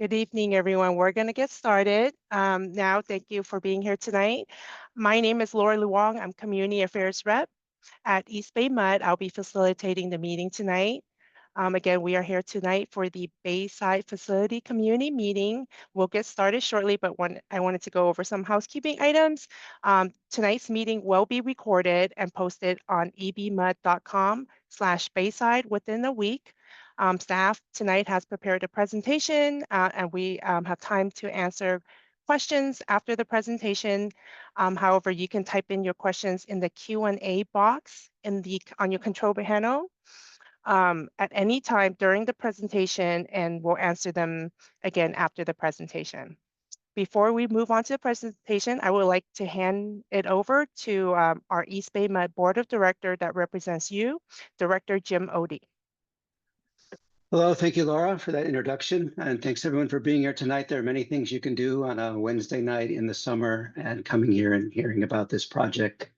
Good evening, everyone. We're going to get started now. Thank you for being here tonight. My name is Laura Luong. I'm Community Affairs Rep at East Bay Mud. I'll be facilitating the meeting tonight. Again, we are here tonight for the Bayside Facility Community Meeting. We'll get started shortly, but I wanted to go over some housekeeping items. Tonight's meeting will be recorded and posted on ebmud.com/Bayside within a week. Staff tonight has prepared a presentation and we have time to answer questions after the presentation. However, you can type in your questions in the Q&A box on your control panel at any time during the presentation, and we'll answer them again after the presentation. Before we move on to the presentation, I would like to hand it over to our East Bay Mud Board of Directors that represents you, Director Jim Odie. Hello, thank you, Laura, for that introduction. And thanks everyone for being here tonight. There are many things you can do on a Wednesday night in the summer, and coming here and hearing about this project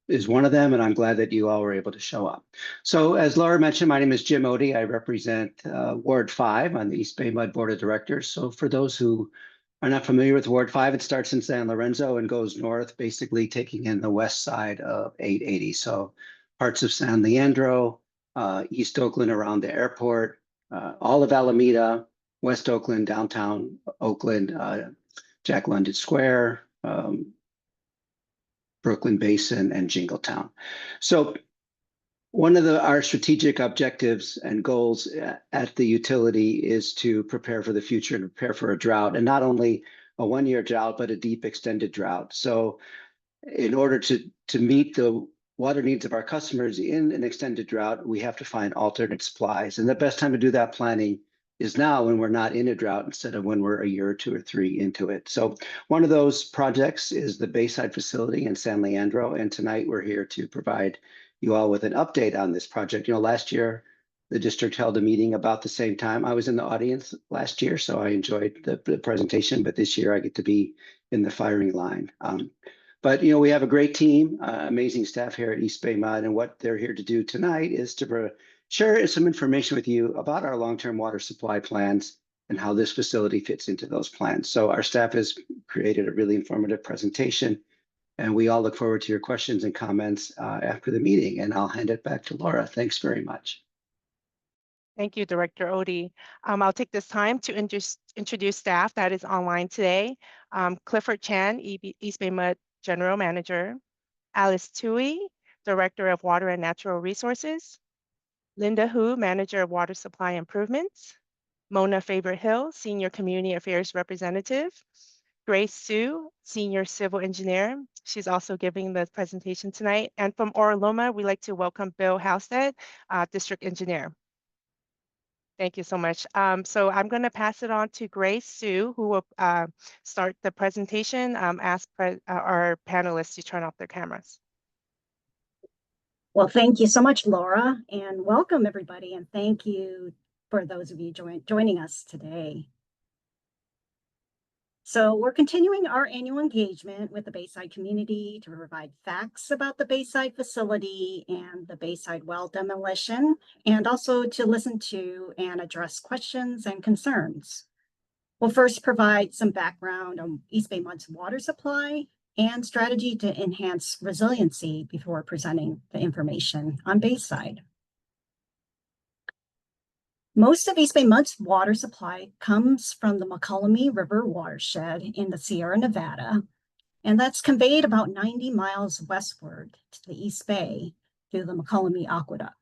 is one of them. And I'm glad that you all were able to show up. So as Laura mentioned, my name is Jim Odie. I represent Ward 5 on the East Bay Mud Board of Directors. So for those who are not familiar with Ward 5, it starts in San Lorenzo and goes north, basically taking in the west side of 880. So parts of San Leandro, East Oakland around the airport, all of Alameda, West Oakland, downtown Oakland, Jack London Square, Brooklyn Basin, and Jingletown. So one of our strategic objectives and goals at the utility is to prepare for the future and prepare for a drought, and not only a one-year drought, but a deep extended drought. So in order to meet the water needs of our customers in an extended drought, we have to find alternate supplies. And the best time to do that planning is now, when we're not in a drought, instead of when we're a year or 2 or 3 into it. So one of those projects is the Bayside facility in San Leandro. And tonight we're here to provide you all with an update on this project. You know, last year, the district held a meeting about the same time. I was in the audience last year, so I enjoyed the presentation, but this year I get to be in the firing line. But, you know, we have a great team, amazing staff here at East Bay Mud, and what they're here to do tonight is to share some information with you about our long-term water supply plans and how this facility fits into those plans. So our staff has created a really informative presentation, and we all look forward to your questions and comments after the meeting, and I'll hand it back to Laura. Thanks very much. Thank you, Director Odie. I'll take this time to introduce staff that is online today. Clifford Chan, East Bay Mud General Manager, Alice Tui, Director of Water and Natural Resources, Linda Hu, Manager of Water Supply Improvements, Mona Favorite-Hill, Senior Community Affairs Representative, Grace Sue, Senior Civil Engineer. She's also giving the presentation tonight. And from Oro Loma, we'd like to welcome Bill Halstead, District Engineer. Thank you so much. So I'm going to pass it on to Grace Sue, who will start the presentation. Ask our panelists to turn off their cameras. Well, thank you so much, Laura, and welcome everybody. And thank you for those of you joining us today. So we're continuing our annual engagement with the Bayside community to provide facts about the Bayside facility and the Bayside well demolition, and also to listen to and address questions and concerns. We'll first provide some background on East Bay Mud's water supply and strategy to enhance resiliency before presenting the information on Bayside. Most of East Bay Mud's water supply comes from the McCollum River watershed in the Sierra Nevada, and that's conveyed about 90 miles westward to the East Bay through the McCollum Aqueduct.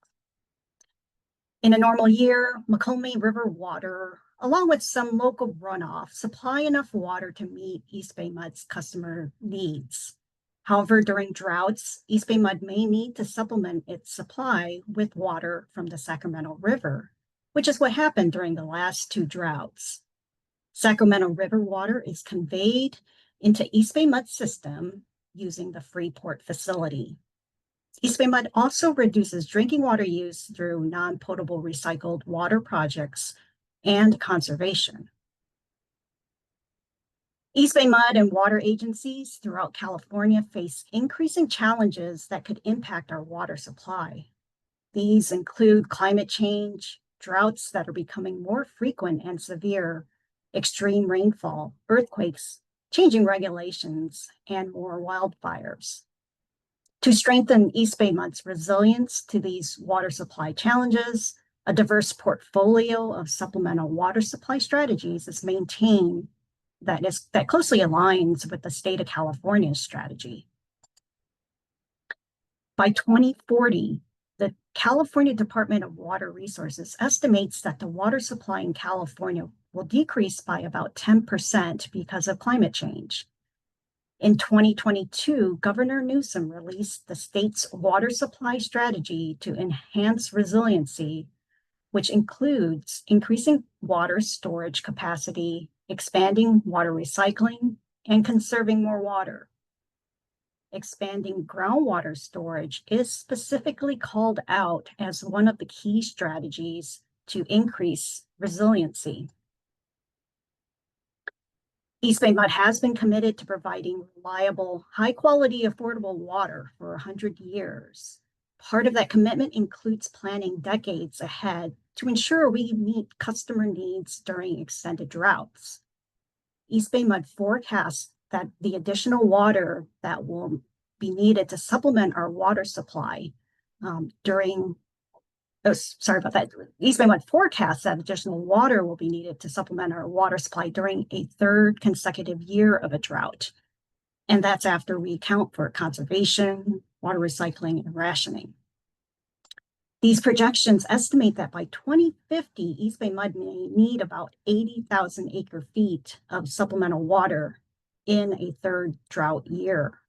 In a normal year, McCollum River water, along with some local runoff, supply enough water to meet East Bay Mud's customer needs. However, during droughts, East Bay Mud may need to supplement its supply with water from the Sacramento River, which is what happened during the last 2 droughts. Sacramento River water is conveyed into East Bay Mud system using the Freeport facility. East Bay Mud also reduces drinking water use through non-potable recycled water projects and conservation. East Bay Mud and water agencies throughout California face increasing challenges that could impact our water supply. These include climate change, droughts that are becoming more frequent and severe, extreme rainfall, earthquakes, changing regulations, and more wildfires. To strengthen East Bay Mud's resilience to these water supply challenges, a diverse portfolio of supplemental water supply strategies is maintained that closely aligns with the state of California's strategy. By 2040, the California Department of Water Resources estimates that the water supply in California will decrease by about 10% because of climate change. In 2022, Governor Newsom released the state's water supply strategy to enhance resiliency, which includes increasing water storage capacity, expanding water recycling, and conserving more water. Expanding groundwater storage is specifically called out as one of the key strategies to increase resiliency. East Bay Mud has been committed to providing reliable, high-quality, affordable water for 100 years. Part of that commitment includes planning decades ahead to ensure we meet customer needs during extended droughts. East Bay Mud forecasts that the additional water that will be needed to supplement our water supply East Bay Mud forecasts that additional water will be needed to supplement our water supply during a third consecutive year of a drought. And that's after we account for conservation, water recycling, and rationing. These projections estimate that by 2050, East Bay Mud may need about 80,000 acre-feet of supplemental water in a third drought year.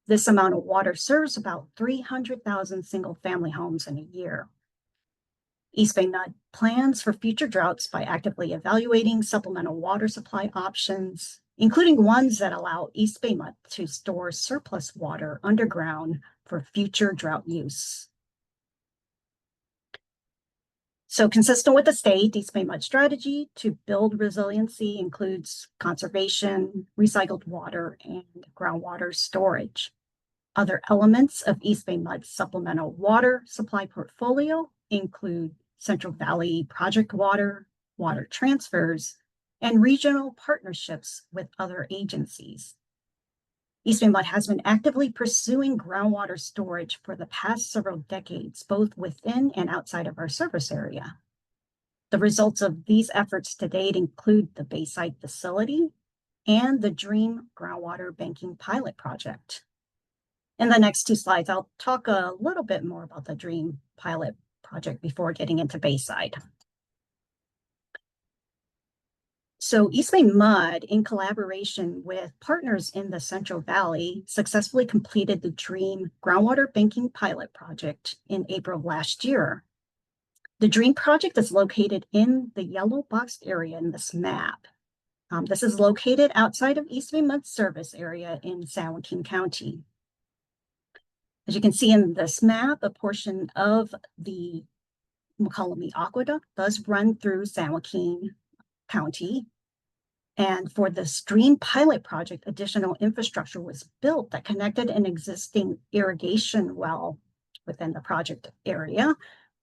This amount of water serves about 300,000 single-family homes in a year. East Bay Mud plans for future droughts by actively evaluating supplemental water supply options, including ones that allow East Bay Mud to store surplus water underground for future drought use. So consistent with the state, East Bay Mud strategy to build resiliency includes conservation, recycled water, and groundwater storage. Other elements of East Bay Mud's supplemental water supply portfolio include Central Valley project water, water transfers, and regional partnerships with other agencies. East Bay Mud has been actively pursuing groundwater storage for the past several decades, both within and outside of our service area. The results of these efforts to date include the Bayside facility and the DREAM groundwater banking pilot project. In the next two slides, I'll talk a little bit more about the DREAM pilot project before getting into Bayside. So East Bay Mud, in collaboration with partners in the Central Valley, successfully completed the DREAM groundwater banking pilot project in April of last year. The DREAM project is located in the yellow boxed area in this map. This is located outside of East Bay Mud's service area in San Joaquin County. As you can see in this map, a portion of the McCollum Aqueduct does run through San Joaquin County. And for the DREAM pilot project, additional infrastructure was built that connected an existing irrigation well within the project area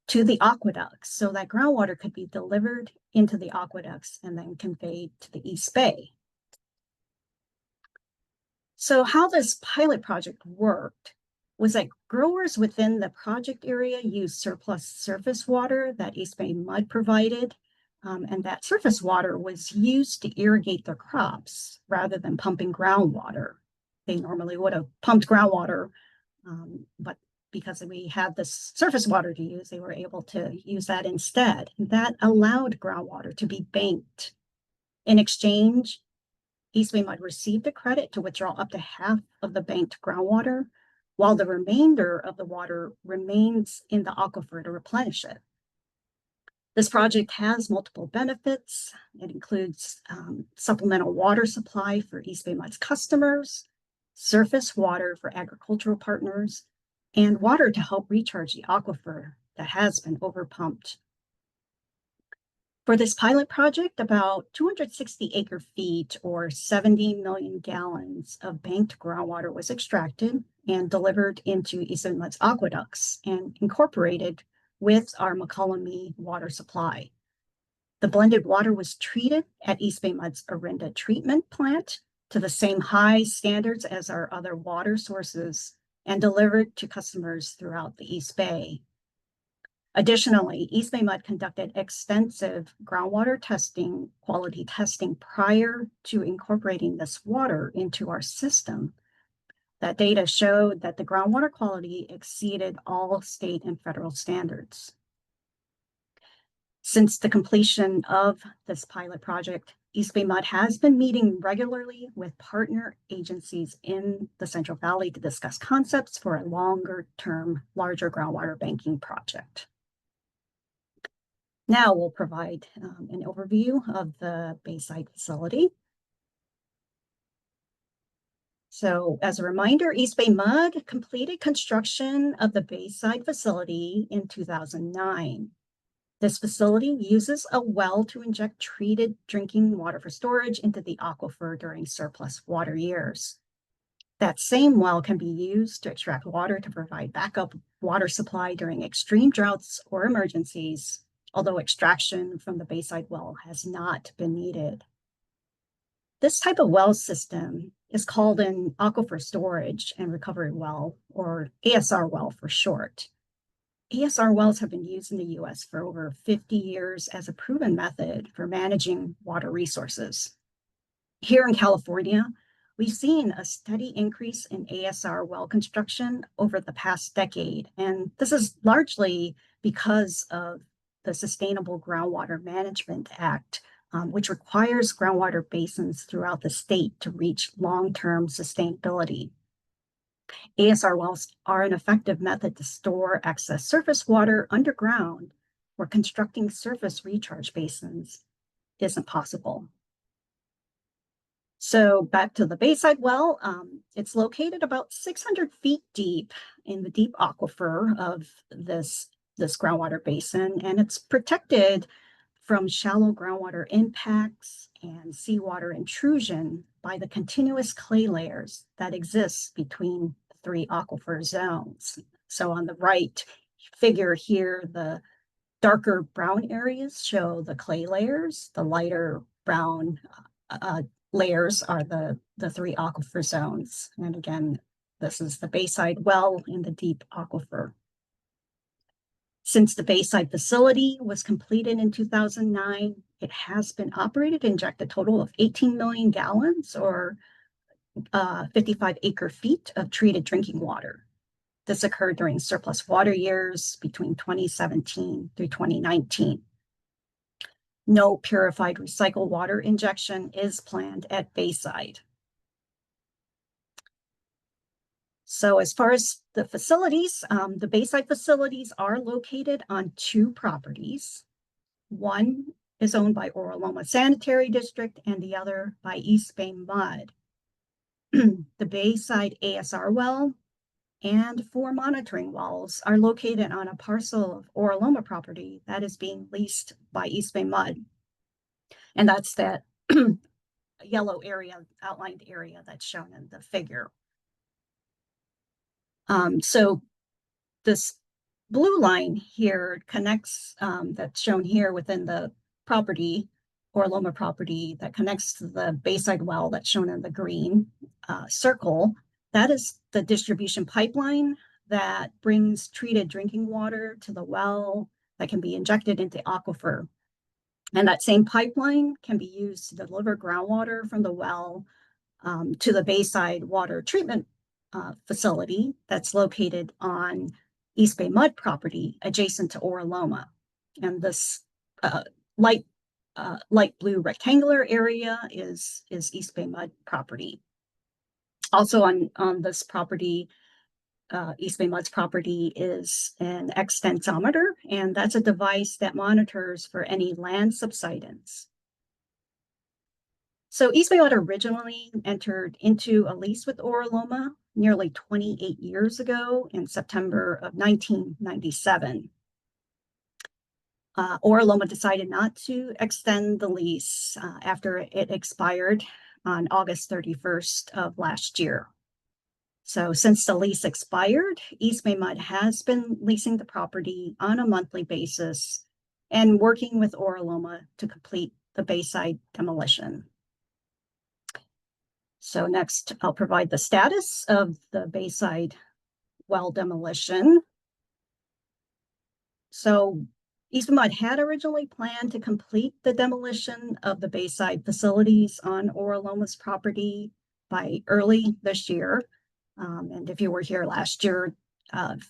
to the aqueducts so that groundwater could be delivered into the aqueducts and then conveyed to the East Bay. So how this pilot project worked was that growers within the project area used surplus surface water that East Bay Mud provided, and that surface water was used to irrigate their crops rather than pumping groundwater. They normally would have pumped groundwater, but because we had this surface water to use, they were able to use that instead. And that allowed groundwater to be banked. In exchange, East Bay Mud received a credit to withdraw up to half of the banked groundwater, while the remainder of the water remains in the aquifer to replenish it. This project has multiple benefits. It includes supplemental water supply for East Bay Mud's customers, surface water for agricultural partners, and water to help recharge the aquifer that has been overpumped. For this pilot project, about 260 acre-feet or 70 million gallons of banked groundwater was extracted and delivered into East Bay Mud's aqueducts and incorporated with our McCollum water supply. The blended water was treated at East Bay Mud's Orinda treatment plant to the same high standards as our other water sources and delivered to customers throughout the East Bay. Additionally, East Bay Mud conducted extensive groundwater testing, quality testing prior to incorporating this water into our system. That data showed that the groundwater quality exceeded all state and federal standards. Since the completion of this pilot project, East Bay Mud has been meeting regularly with partner agencies in the Central Valley to discuss concepts for a longer-term, larger groundwater banking project. Now we'll provide an overview of the Bayside facility. So as a reminder, East Bay Mud completed construction of the Bayside facility in 2009. This facility uses a well to inject treated drinking water for storage into the aquifer during surplus water years. That same well can be used to extract water to provide backup water supply during extreme droughts or emergencies, although extraction from the Bayside well has not been needed. This type of well system is called an aquifer storage and recovery well, or ASR well for short. ASR wells have been used in the U.S. for over 50 years as a proven method for managing water resources. Here in California, we've seen a steady increase in ASR well construction over the past decade, and this is largely because of the Sustainable Groundwater Management Act, which requires groundwater basins throughout the state to reach long-term sustainability. ASR wells are an effective method to store excess surface water underground where constructing surface recharge basins isn't possible. So back to the Bayside well, it's located about 600 feet deep in the deep aquifer of this groundwater basin, and it's protected from shallow groundwater impacts and seawater intrusion by the continuous clay layers that exist between the three aquifer zones. So on the right figure here, the darker brown areas show the clay layers, the lighter brown layers are the three aquifer zones. And again, this is the Bayside well in the deep aquifer. Since the Bayside facility was completed in 2009, it has been operated to inject a total of 18 million gallons or 55 acre feet of treated drinking water. This occurred during surplus water years between 2017 through 2019. No purified recycled water injection is planned at Bayside. So as far as the facilities, the Bayside facilities are located on two properties. One is owned by Oraloma Sanitary District and the other by East Bay Mud. The Bayside ASR well and 4 monitoring wells are located on a parcel of Oraloma property that is being leased by East Bay Mud. And that's that yellow area, outlined area that's shown in the figure. So this blue line here connects, that's shown here within the property, Oraloma property, that connects to the Bayside well that's shown in the green circle. That is the distribution pipeline that brings treated drinking water to the well that can be injected into aquifer. And that same pipeline can be used to deliver groundwater from the well to the Bayside water treatment facility that's located on East Bay Mud property adjacent to Oraloma. And this light blue rectangular area is East Bay Mud property. Also on this property, East Bay Mud's property is an extensometer, and that's a device that monitors for any land subsidence. So East Bay Mud originally entered into a lease with Oraloma nearly 28 years ago in September of 1997. Oraloma decided not to extend the lease after it expired on August 31st of last year. So since the lease expired, East Bay Mud has been leasing the property on a monthly basis and working with Oraloma to complete the Bayside demolition. So next, I'll provide the status of the Bayside well demolition. So East Bay Mud had originally planned to complete the demolition of the Bayside facilities on Oraloma's property by early this year. And if you were here last year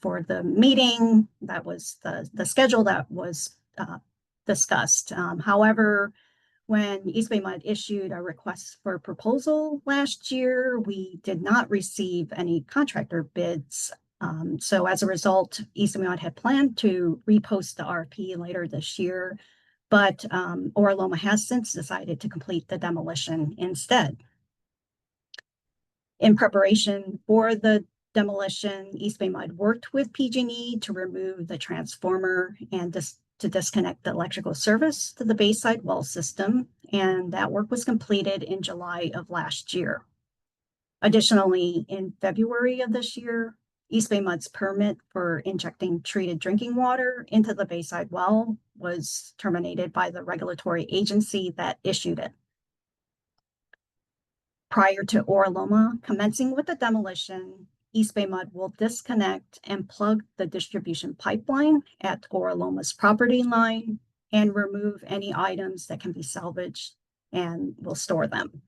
for the meeting, that was the schedule that was discussed. However, when East Bay Mud issued a request for proposal last year, we did not receive any contractor bids. So as a result, East Bay Mud had planned to repost the RFP later this year, but Oraloma has since decided to complete the demolition instead. In preparation for the demolition, East Bay Mud worked with PG&E to remove the transformer and to disconnect the electrical service to the Bayside well system, and that work was completed in July of last year. Additionally, in February of this year, East Bay Mud's permit for injecting treated drinking water into the Bayside well was terminated by the regulatory agency that issued it. Prior to Oraloma commencing with the demolition, East Bay Mud will disconnect and plug the distribution pipeline at Oraloma's property line and remove any items that can be salvaged and will store them.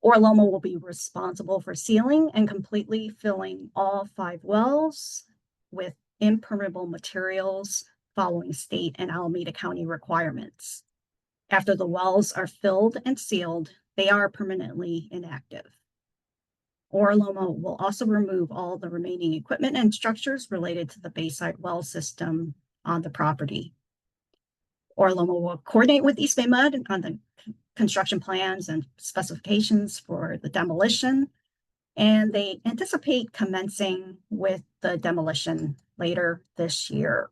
Oraloma will be responsible for sealing and completely filling all 5 wells with impermeable materials following state and Alameda County requirements. After the wells are filled and sealed, they are permanently inactive. Oraloma will also remove all the remaining equipment and structures related to the Bayside well system on the property. Oraloma will coordinate with East Bay Mud on the construction plans and specifications for the demolition, and they anticipate commencing with the demolition later this year.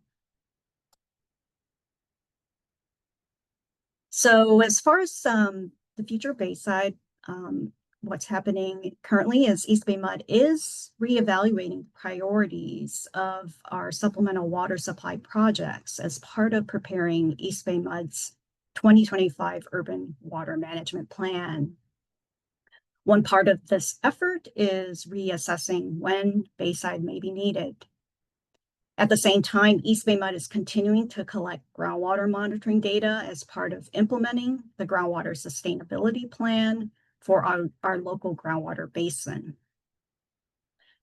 So as far as the future Bayside, what's happening currently is East Bay Mud is reevaluating priorities of our supplemental water supply projects as part of preparing East Bay Mud's 2025 Urban Water Management Plan. One part of this effort is reassessing when Bayside may be needed. At the same time, East Bay Mud is continuing to collect groundwater monitoring data as part of implementing the groundwater sustainability plan for our local groundwater basin.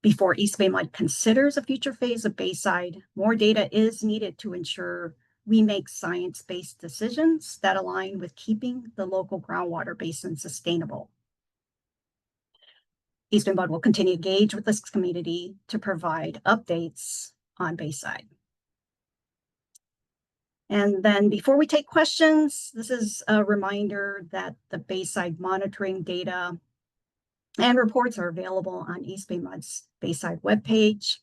Before East Bay Mud considers a future phase of Bayside, more data is needed to ensure we make science-based decisions that align with keeping the local groundwater basin sustainable. East Bay Mud will continue to engage with this community to provide updates on Bayside. And then before we take questions, this is a reminder that the Bayside monitoring data and reports are available on East Bay Mud's Bayside webpage.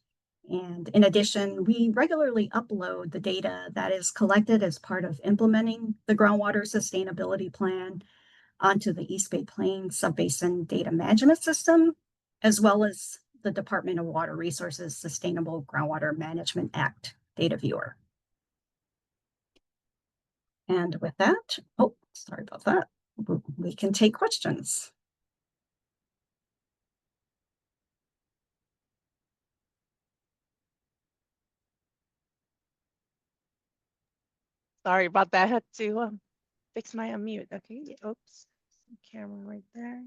And in addition, we regularly upload the data that is collected as part of implementing the groundwater sustainability plan onto the East Bay Plains Subbasin Data Management System, as well as the Department of Water Resources Sustainable Groundwater Management Act data viewer. And with that, oh, sorry about that, we can take questions. Sorry about that. I had to fix my unmute. Okay, oops, camera right there.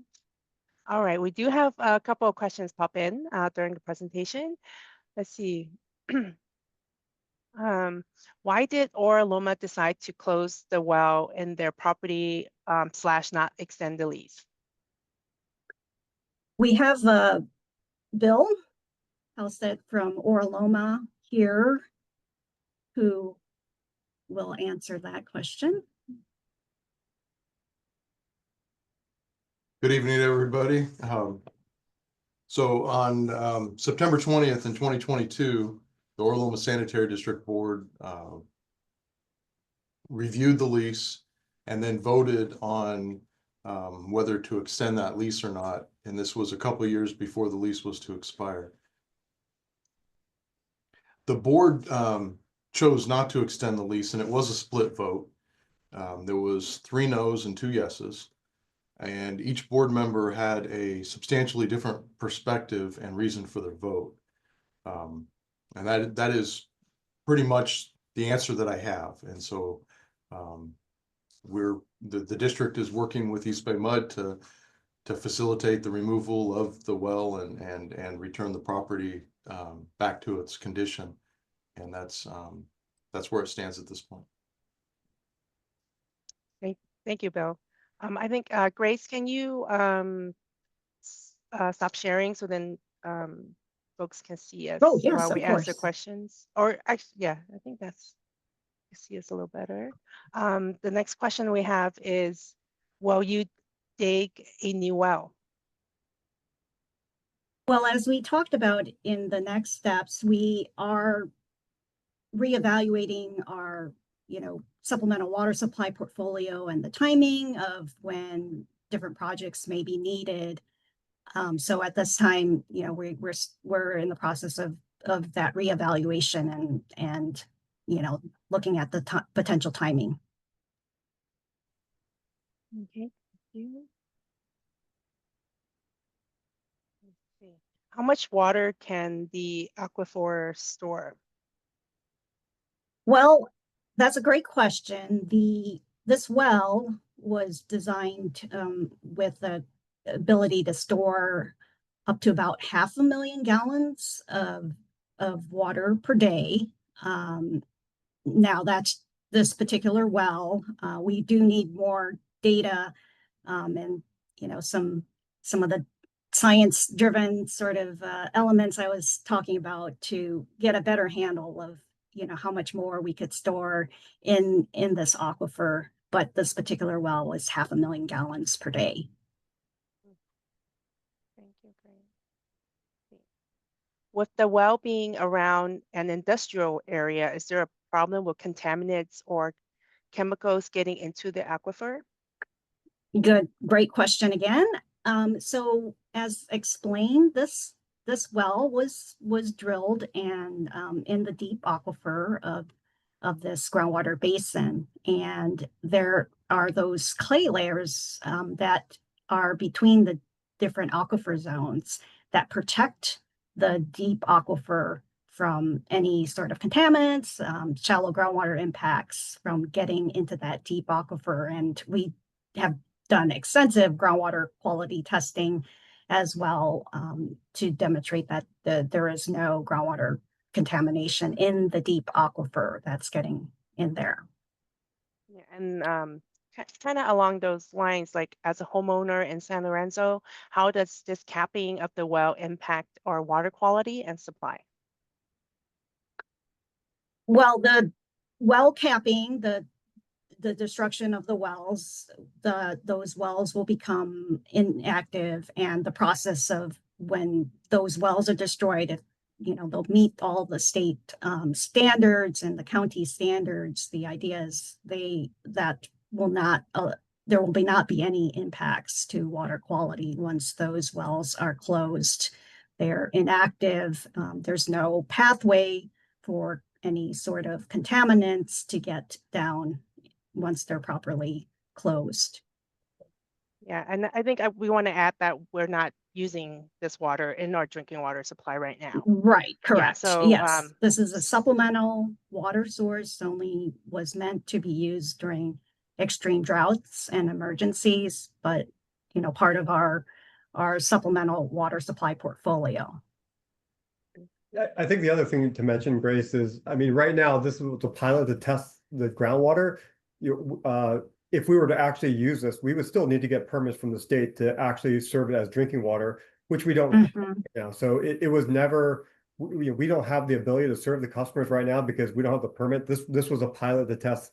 All right, we do have a couple of questions pop in during the presentation. Let's see. Why did Oraloma decide to close the well in their property / not extend the lease? We have Bill Halstead from Oraloma here who will answer that question. Good evening, everybody. So on September 20th in 2022, the Oraloma Sanitary District Board reviewed the lease and then voted on whether to extend that lease or not. And this was a couple of years before the lease was to expire. The board chose not to extend the lease, and it was a split vote. There was 3 no's and 2 yeses, and each board member had a substantially different perspective and reason for their vote. And that is pretty much the answer that I have. And so the district is working with East Bay Mud to facilitate the removal of the well and return the property back to its condition. And that's where it stands at this point. Thank you, Bill. I think Grace, can you stop sharing so then folks can see us Oh, yes, while of we answer course. questions? Or actually, yeah, I think that's you see us a little better. The next question we have is, will you dig a new well? Well, as we talked about in the next steps, we are reevaluating our, supplemental water supply portfolio and the timing of when different projects may be needed. So at this time, we're in the process of that reevaluation and looking at the potential timing. Okay, thank you. Let's see. How much water can the aquifer store? Well, that's a great question. This well was designed with the ability to store up to about 500,000 gallons of water per day. Now that's this particular well. We do need more data and some of the science-driven sort of elements I was talking about to get a better handle of how much more we could store in this aquifer. But this particular well was 500,000 gallons per day. Thank you, great. With the well being around an industrial area, is there a problem with contaminants or chemicals getting into the aquifer? Great question again. So as explained, this well was drilled and in the deep aquifer of this groundwater basin, and there are those clay layers that are between the different aquifer zones that protect the deep aquifer from any sort of contaminants, shallow groundwater impacts from getting into that deep aquifer. And we have done extensive groundwater quality testing as well to demonstrate that there is no groundwater contamination in the deep aquifer that's getting in there. Yeah, and kind of along those lines, like as a homeowner in San Lorenzo, how does this capping of the well impact our water quality and supply? Well, the well capping, the destruction of the wells, those wells will become inactive, and the process of when those wells are destroyed, they'll meet all the state standards and the county standards. The idea is that will not there will not be any impacts to water quality once those wells are closed. They're inactive. There's no pathway for any sort of contaminants to get down once they're properly closed. Yeah, and I think we want to add that we're not using this water in our drinking water supply right now. Right, correct. so, yes, this is a supplemental water source, only was meant to be used during extreme droughts and emergencies, but part of our supplemental water supply portfolio. I think the other thing to mention, Grace, is, I mean, right now, this is a pilot to test the groundwater. If we were to actually use this, we would still need to get permits from the state to actually serve it as drinking water, which we don't have right now. So it was never, we don't have the ability to serve the customers right now because we don't have the permit. This was a pilot to test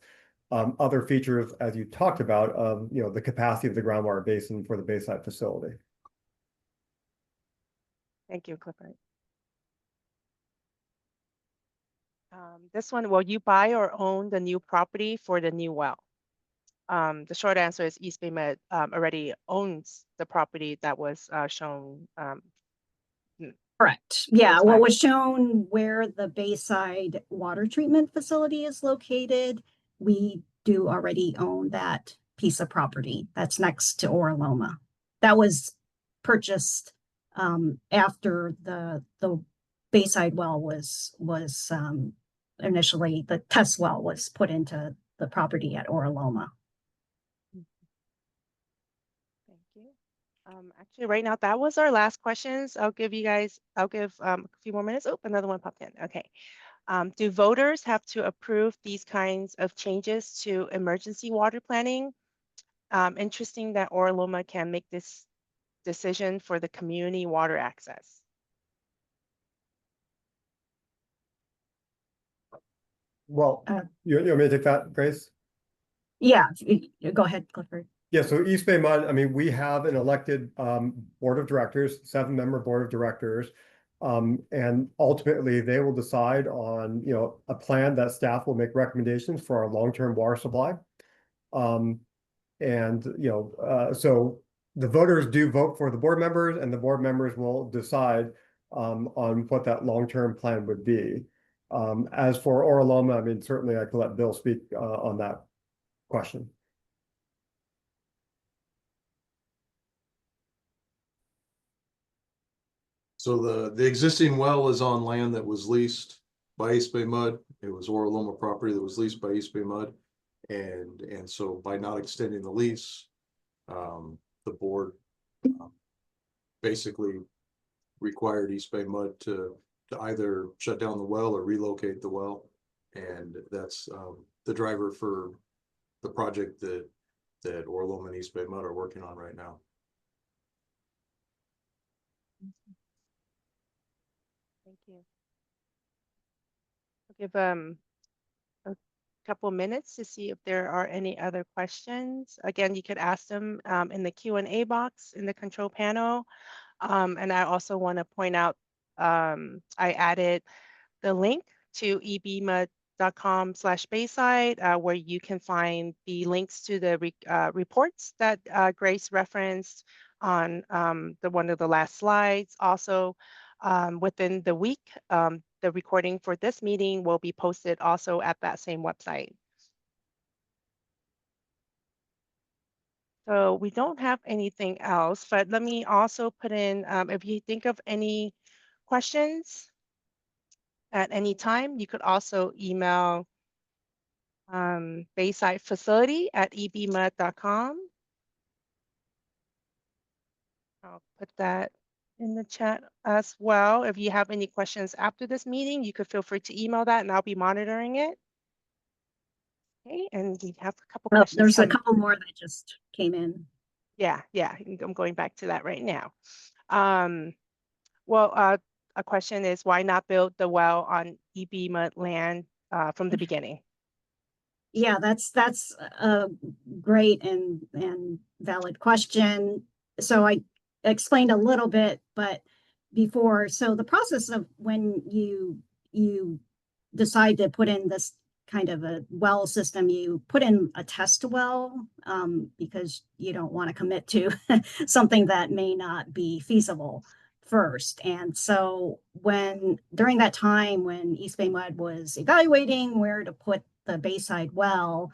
other features, as you talked about, the capacity of the groundwater basin for the Bayside facility. Thank you, Clifford. This one, will you buy or own the new property for the new well? the short answer is East Bay Med already owns the property that was shown. Correct. Yeah, Close what by. was shown where the Bayside water treatment facility is located, we do already own that piece of property that's next to Oraloma. That was purchased after the Bayside well was initially, the test well was put into the property at Oraloma. Thank you. Actually, right now, that was our last questions. I'll give a few more minutes. Oh, another one popped in. Okay. Do voters have to approve these kinds of changes to emergency water planning? Interesting that Oraloma can make this decision for the community water access. Well, you want me to take that, Grace? Yeah, go ahead, Clifford. Yeah, so East Bay Mud, I mean, we have an elected board of directors, 7-member board of directors. And ultimately they will decide on, a plan that staff will make recommendations for our long-term water supply. So the voters do vote for the board members, and the board members will decide on what that long-term plan would be. As for Oraloma, I mean, certainly I can let Bill speak on that question. So the existing well is on land that was leased by East Bay Mud. It was Oraloma property that was leased by East Bay Mud. And so by not extending the lease, the board basically required East Bay Mud to either shut down the well or relocate the well. And that's the driver for the project that Oraloma and East Bay Mud are working on right now. Thank you. I'll give a couple minutes to see if there are any other questions. Again, you could ask them in the Q&A box in the control panel. And I also want to point out, I added the link to ebmud.com/Bayside, where you can find the links to the reports that Grace referenced on one of the last slides. Also, within the week, the recording for this meeting will be posted also at that same website. So we don't have anything else, but let me also put in, if you think of any questions at any time, you could also email Bayside Facility at ebmud.com. I'll put that in the chat as well. If you have any questions after this meeting, you could feel free to email that and I'll be monitoring it. Okay, and we have a couple questions. There's a couple more that just came in. Yeah, I'm going back to that right now. A question is, why not build the well on ebmud land from the beginning? Yeah, that's a great and valid question. So I explained a little bit, but before, so the process of when you decide to put in this kind of a well system, you put in a test well because you don't want to commit to something that may not be feasible first. And so during that time when East Bay Mud was evaluating where to put the Bayside well,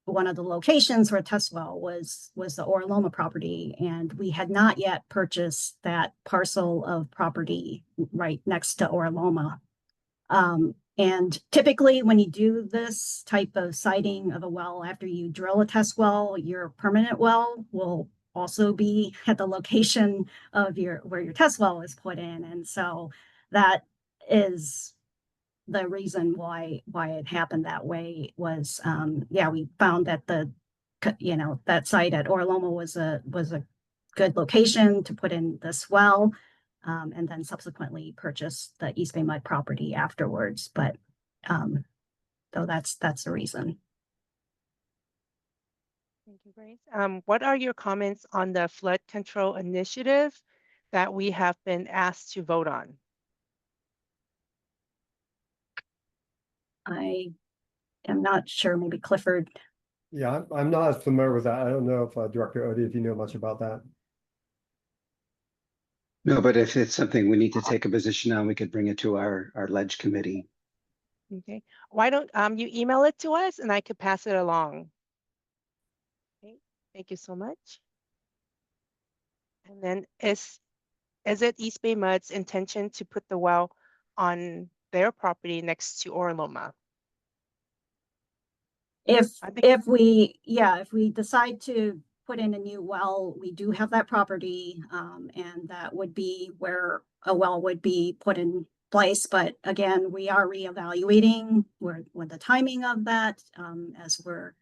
one of the locations for a test well was the Oraloma property, and we had not yet purchased that parcel of property right next to Oraloma. And typically when you do this type of siting of a well, after you drill a test well, your permanent well will also be at the location of where your test well is put in. And so that is the reason why it happened that way was, we found that that site at Oraloma was a good location to put in this well. And then subsequently purchased the East Bay Mud property afterwards. But so that's the reason. Thank you, Grace. What are your comments on the flood control initiative that we have been asked to vote on? I am not sure, maybe Clifford. Yeah, I'm not as familiar with that. I don't know if Director Odie, if you know much about that. No, but if it's something we need to take a position on, we could bring it to our ledge committee. Okay, why don't you email it to us and I could pass it along. Okay, thank you so much. And then is it East Bay Mud's intention to put the well on their property next to Orloma? I think If we decide to put in a new well, we do have that property, and that would be where a well would be put in place. But again, we are reevaluating with the timing of that, as we're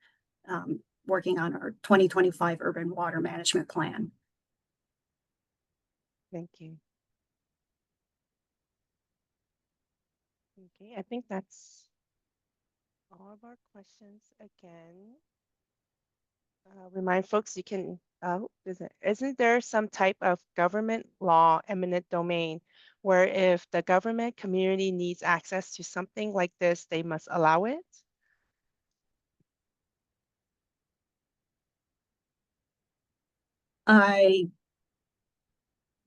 working on our 2025 urban water management plan. thank you. Okay, I think that's all of our questions again. Remind folks you can, isn't there some type of government law eminent domain where if the government community needs access to something like this, they must allow it? I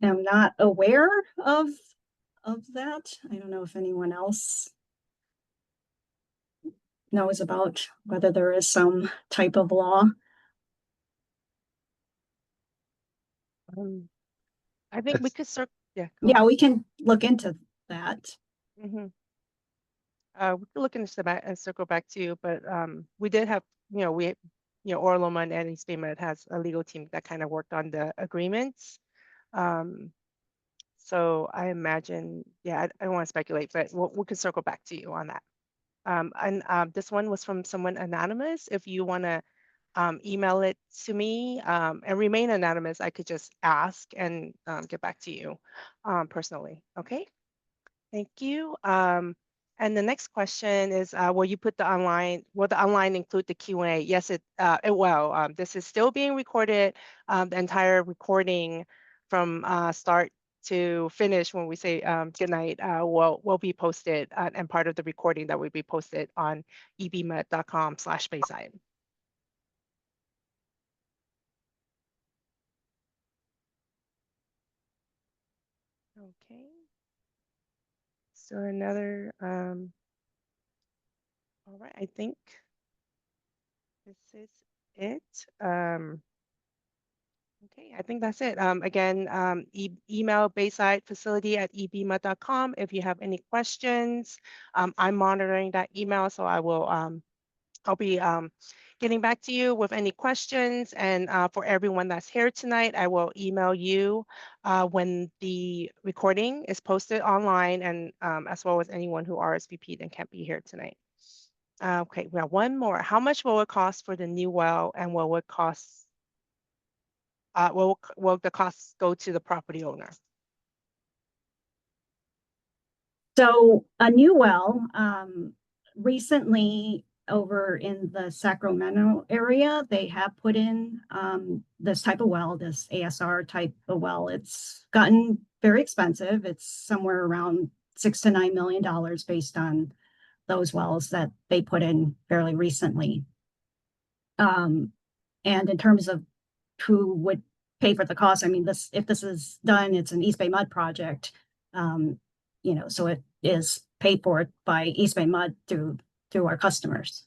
am not aware of that. I don't know if anyone else knows about whether there is some type of law. I think we That's- could yeah. Yeah, we can look into that. Mm-hmm. We could look into that and circle back to you, but we did have, Orloma and East Bay Med has a legal team that kind of worked on the agreements. So I imagine, yeah, I don't want to speculate, but we can circle back to you on that. And this one was from someone anonymous. If you want to email it to me and remain anonymous, I could just ask and get back to you personally. Okay, thank you. And the next question is, will the online include the Q&A? Yes, it will. This is still being recorded. The entire recording from start to finish, when we say good night, will be posted, and part of the recording that will be posted on ebmet.com/Bayside. Okay. So another, all right, I think this is it. Okay, I think that's it. Again, email baysidefacility@ebmet.com if you have any questions. I'm monitoring that email, so I'll be getting back to you with any questions. And for everyone that's here tonight, I will email you when the recording is posted online, and as well as anyone who RSVP'd and can't be here tonight. Okay, we have one more. How much will it cost for the new well, and will the costs go to the property owner? So a new well, recently over in the Sacramento area, they have put in this type of well, this ASR type of well. It's gotten very expensive. It's somewhere around $6 to $9 million based on those wells that they put in fairly recently. And in terms of who would pay for the cost, I mean, if this is done, it's an East Bay Mud project. So it is paid for by East Bay Mud through our customers.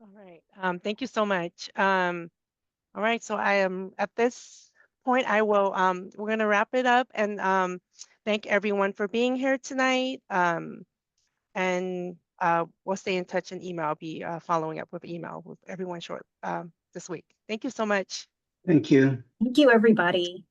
All right. Thank you so much. All right. So I am at this point, we're going to wrap it up, and thank everyone for being here tonight. And we'll stay in touch and email. I'll be following up with email with everyone this week. Thank you so much. Thank you. Thank you, everybody.